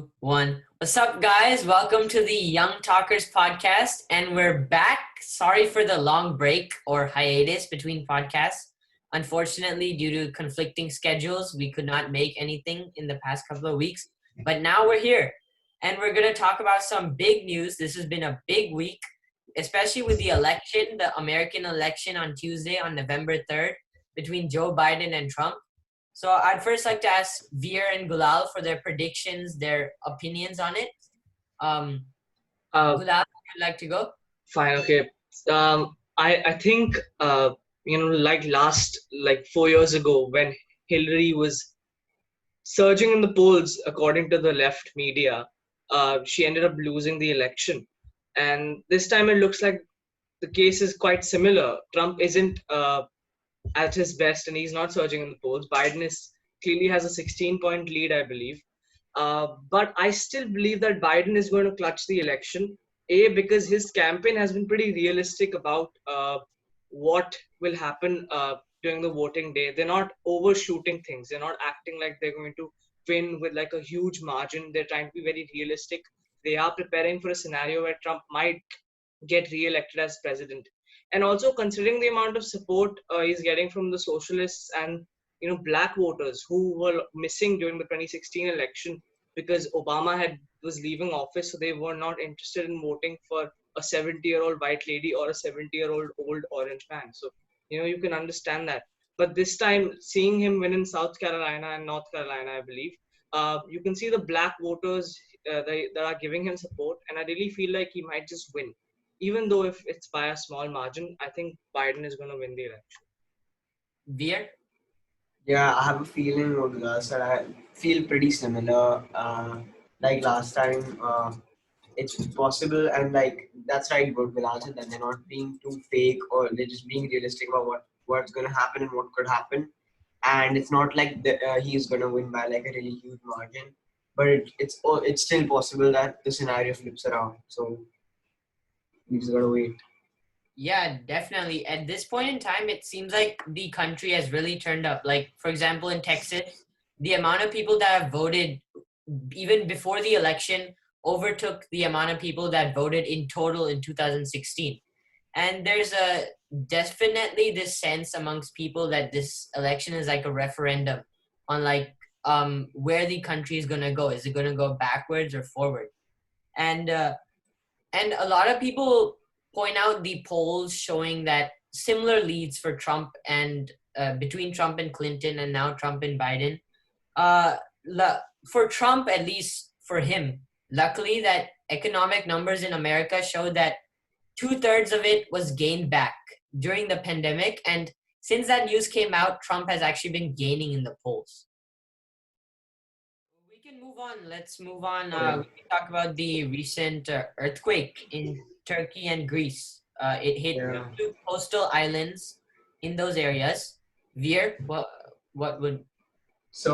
two, one. What's up, guys? Welcome to the Young Talkers Podcast, and we're back. Sorry for the long break or hiatus between podcasts. Unfortunately, due to conflicting schedules, we could not make anything in the past couple of weeks. But now we're here, and we're going to talk about some big news. This has been a big week, especially with the election, the American election on Tuesday, on November 3rd, between Joe Biden and Trump. So I'd first like to ask Veer and Gulal for their predictions, their opinions on it. Uh, Gulal, would you like to go? Fine, okay. I think like 4 years ago when Hillary was surging in the polls, according to the left media, she ended up losing the election, and this time it looks like the case is quite similar. Trump isn't at his best, and he's not surging in the polls. Biden is clearly has a 16-point lead, I believe. But I still believe that Biden is going to clutch the election. Because his campaign has been pretty realistic about what will happen during the voting day. They're not overshooting things. They're not acting like they're going to win with like a huge margin. They're trying to be very realistic. They are preparing for a scenario where Trump might get re-elected as president. And also considering the amount of support he's getting from the socialists and black voters who were missing during the 2016 election because Obama was leaving office, so they were not interested in voting for a 70-year-old white lady or a 70-year-old old orange man. So you can understand that. But this time, seeing him win in South Carolina and North Carolina, I believe, you can see the black voters that are giving him support, and I really feel like he might just win. Even though if it's by a small margin, I think Biden is going to win the election. Veer? Yeah, I have a feeling of this that I feel pretty similar. Like last time, it's possible, and like that's right. What Bilal said, that they're not being too fake, or they're just being realistic about what's going to happen and what could happen. And it's not like he's going to win by like a really huge margin, but it's still possible that the scenario flips around. So we just gotta wait. Yeah, definitely. At this point in time, it seems like the country has really turned up. Like, for example, in Texas, the amount of people that have voted even before the election overtook the amount of people that voted in total in 2016. And there's definitely this sense amongst people that this election is like a referendum on like where the country is gonna go. Is it gonna go backwards or forward? And a lot of people point out the polls showing that similar leads for Trump and between Trump and Clinton, and now Trump and Biden. Uh, for Trump, at least for him, luckily that economic numbers in America showed that 2/3 of it was gained back during the pandemic. And since that news came out, Trump has actually been gaining in the polls. We can move on. Let's move on. We can talk about the recent earthquake in Turkey and Greece. It hit Yeah. two coastal islands in those areas. Veer, what would? So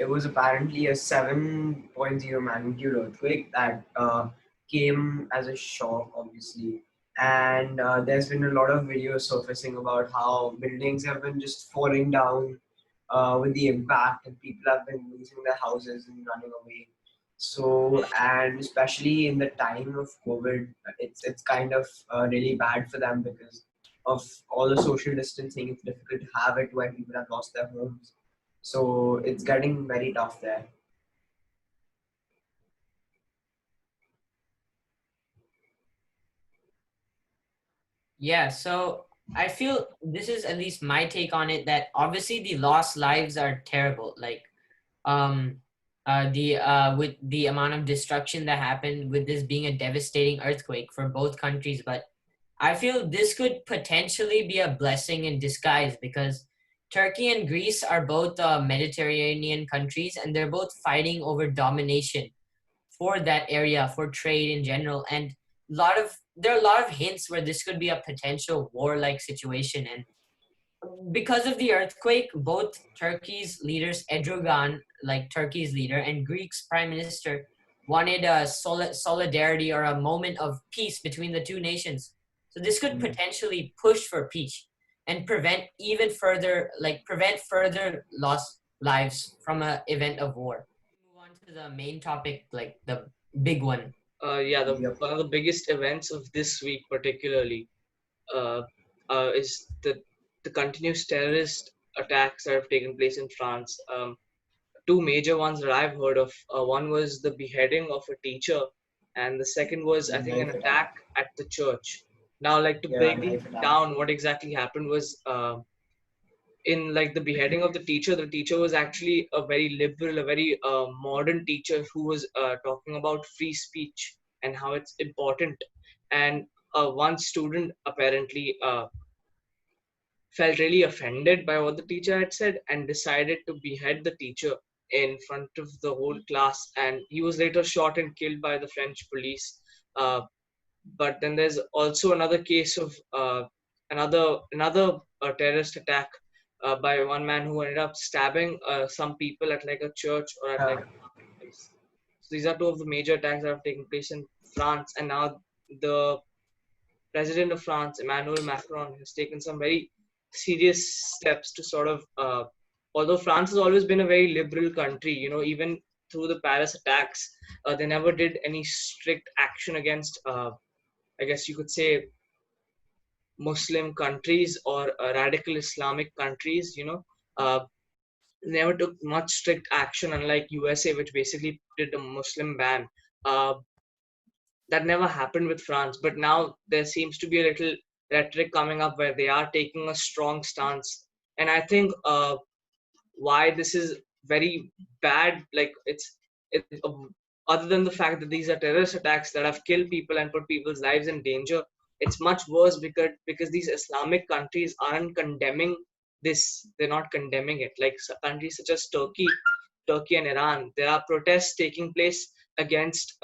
it was apparently a 7.0 magnitude earthquake that came as a shock, obviously. And there's been a lot of videos surfacing about how buildings have been just falling down with the impact, and people have been losing their houses and running away. So, and especially in the time of COVID, it's kind of really bad for them because of all the social distancing. It's difficult to have it when people have lost their homes. So it's getting very tough there. Yeah, so I feel this is at least my take on it, that obviously the lost lives are terrible. Like um the with the amount of destruction that happened with this being a devastating earthquake for both countries. But I feel this could potentially be a blessing in disguise, because Turkey and Greece are both Mediterranean countries, and they're both fighting over domination for that area, for trade in general. And there are a lot of hints where this could be a potential war-like situation. And because of the earthquake, both Turkey's leaders, Erdogan, like Turkey's leader, and Greece's prime minister wanted a solidarity or a moment of peace between the two nations. So this could potentially push for peace and prevent further lost lives from an event of war. Move on to to the main topic, like the big one. Yeah, Yep. one of the biggest events of this week, particularly, uh, is the continuous terrorist attacks that have taken place in France. Two major ones that I've heard of. One was the beheading of a teacher, and the second was, I The think, an knife attack. attack at the church. Now, like, to Yeah, break it knife attack. down, what exactly happened was, in like the beheading of the teacher was actually a very liberal, a very modern teacher who was talking about free speech and how it's important. And one student apparently felt really offended by what the teacher had said and decided to behead the teacher in front of the whole class. And he was later shot and killed by the French police. Uh, but then there's also another case of another terrorist attack by one man who ended up stabbing some people at like a church or at like Yeah. a marketplace. So these are two of the major attacks that have taken place in France, and now the president of France, Emmanuel Macron, has taken some very serious steps to sort of, although France has always been a very liberal country, even through the Paris attacks, they never did any strict action against, I guess you could say, Muslim countries or radical Islamic countries, never took much strict action, unlike USA, which basically did a Muslim ban. Uh, that never happened with France, but now there seems to be a little rhetoric coming up where they are taking a strong stance. And I think why this is very bad, like other than the fact that these are terrorist attacks that have killed people and put people's lives in danger, it's much worse because these Islamic countries aren't condemning this. They're not condemning it. Like countries such as Turkey and Iran, there are protests taking place against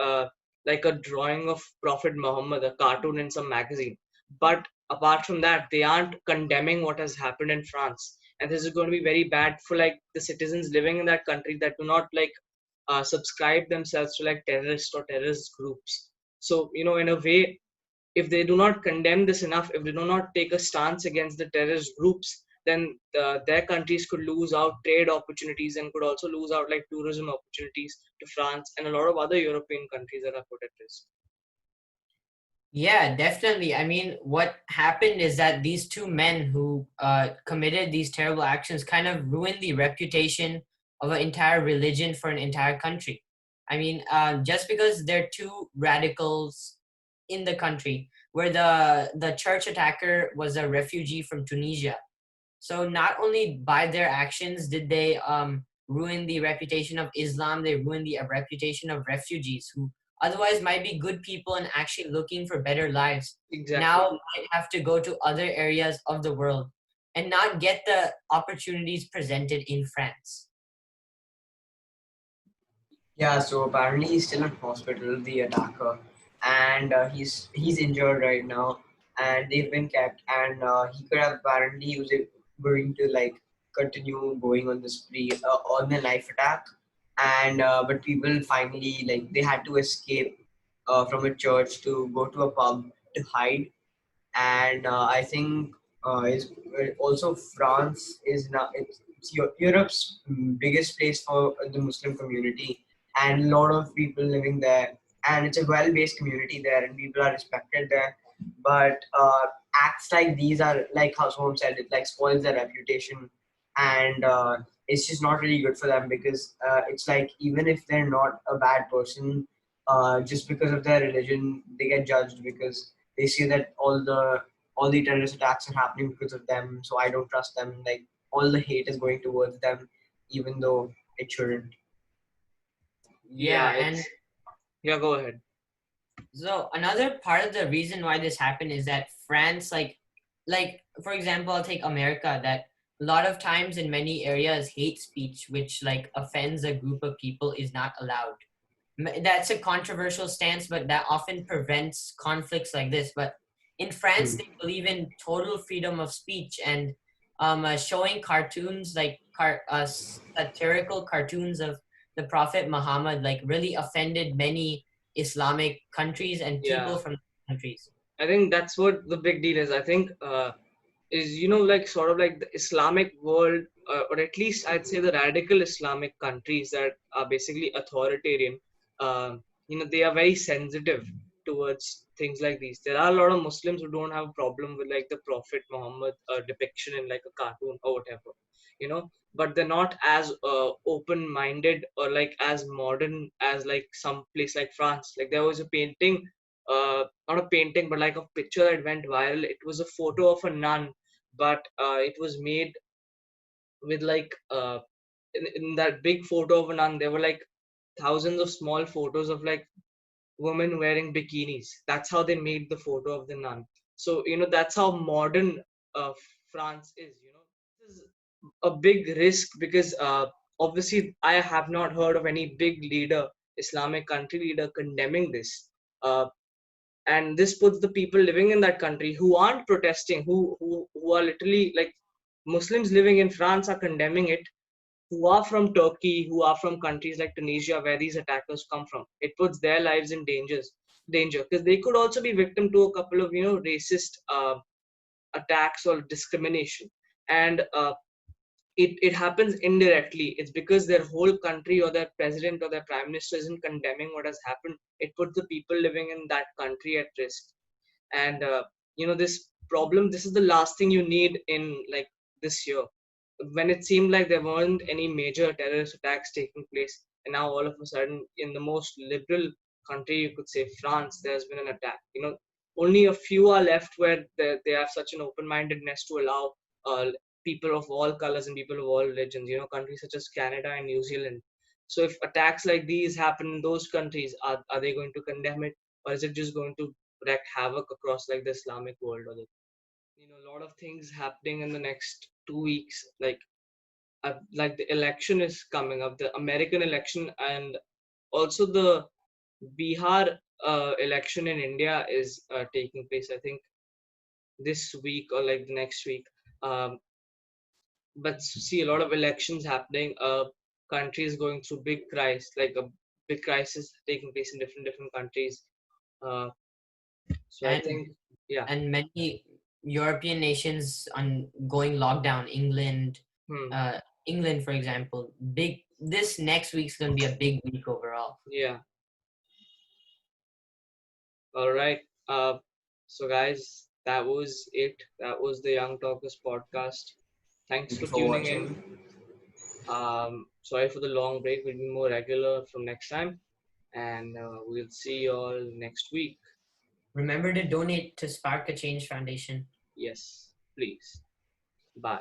like a drawing of Prophet Muhammad, a cartoon in some magazine. But apart from that, they aren't condemning what has happened in France. And this is going to be very bad for like the citizens living in that country that do not like subscribe themselves to like terrorist or terrorist groups. So, in a way, if they do not condemn this enough, if they do not take a stance against the terrorist groups, then their countries could lose out trade opportunities and could also lose out like tourism opportunities to France and a lot of other European countries that are put at risk. Yeah, definitely. I mean, what happened is that these two men who committed these terrible actions kind of ruined the reputation of an entire religion for an entire country. I mean, just because they're two radicals in the country, where the church attacker was a refugee from Tunisia. So not only by their actions did they ruin the reputation of Islam, they ruined the reputation of refugees who otherwise might be good people and actually looking for better lives. Exactly. Now might have to go to other areas of the world and not get the opportunities presented in France. Yeah, so apparently he's still in hospital, the attacker, and he's injured right now, and they've been kept, and he could have apparently he was going to like continue going on the spree on the knife attack, and but people finally like they had to escape from a church to go to a pub to hide, and I think is also France is now it's Europe's biggest place for the Muslim community, and a lot of people living there, and it's a well-based community there, and people are respected there. But acts like these are like how someone said it, like spoils their reputation, and it's just not really good for them because it's like even if they're not a bad person, just because of their religion, they get judged because they say that all the terrorist attacks are happening because of them, so I don't trust them. Like all the hate is going towards them, even though it shouldn't. Yeah, Yeah, and yeah, go ahead. so another part of the reason why this happened is that France, like for example, I'll take America, that a lot of times in many areas, hate speech, which like offends a group of people, is not allowed. That's a controversial stance, but that often prevents conflicts like this. But in France, Hmm. they believe in total freedom of speech and showing cartoons like satirical cartoons of the Prophet Muhammad, like really offended many Islamic countries and Yeah, people from countries. I think that's what the big deal is. I think is, you know, like sort of like the Islamic world, or at least I'd say the radical Islamic countries that are basically authoritarian. You know, they are very sensitive towards things like these. There are a lot of Muslims who don't have a problem with like the Prophet Muhammad depiction in like a cartoon or whatever, you know, but they're not as open-minded or like as modern as like some place like France. Like there was a painting, not a painting, but like a picture that went viral. It was a photo of a nun, but it was made with like in that big photo of a nun, there were like thousands of small photos of like women wearing bikinis. That's how they made the photo of the nun. So, you know, that's how modern France is, you know. This is a big risk because obviously I have not heard of any big leader, Islamic country leader, condemning this. And this puts the people living in that country who aren't protesting, who are literally like Muslims living in France are condemning it, who are from Turkey, who are from countries like Tunisia where these attackers come from. It puts their lives in danger because they could also be victim to a couple of, you know, racist attacks or discrimination. And it happens indirectly. It's because their whole country or their president or their prime minister isn't condemning what has happened. It puts the people living in that country at risk. And you know, this problem, this is the last thing you need in like this year, when it seemed like there weren't any major terrorist attacks taking place, and now all of a sudden in the most liberal country, you could say France, there's been an attack. You know, only a few are left where they have such an open-mindedness to allow people of all colors and people of all religions, you know, countries such as Canada and New Zealand. So if attacks like these happen in those countries, are they going to condemn it, or is it just going to wreak havoc across like the Islamic world? Or the, you know, a lot of things happening in the next 2 weeks. Like the election is coming up, the American election, and also the Bihar election in India is taking place, I think, this week or like the next week. Um, but see, a lot of elections happening. Countries going through big crisis, like a big crisis taking place in different countries. Uh, so I and think, yeah. and many European nations on going lockdown. Hmm. Uh, England, for example, big. This next week's gonna be a big week overall. Yeah. All right. So guys, that was it. That was the Young Talkers podcast. Thanks Thank you for for tuning in. watching. Sorry for the long break. We'll be more regular from next time, and we'll see you all next week. Remember to donate to Spark a Change Foundation. Yes, please. Bye.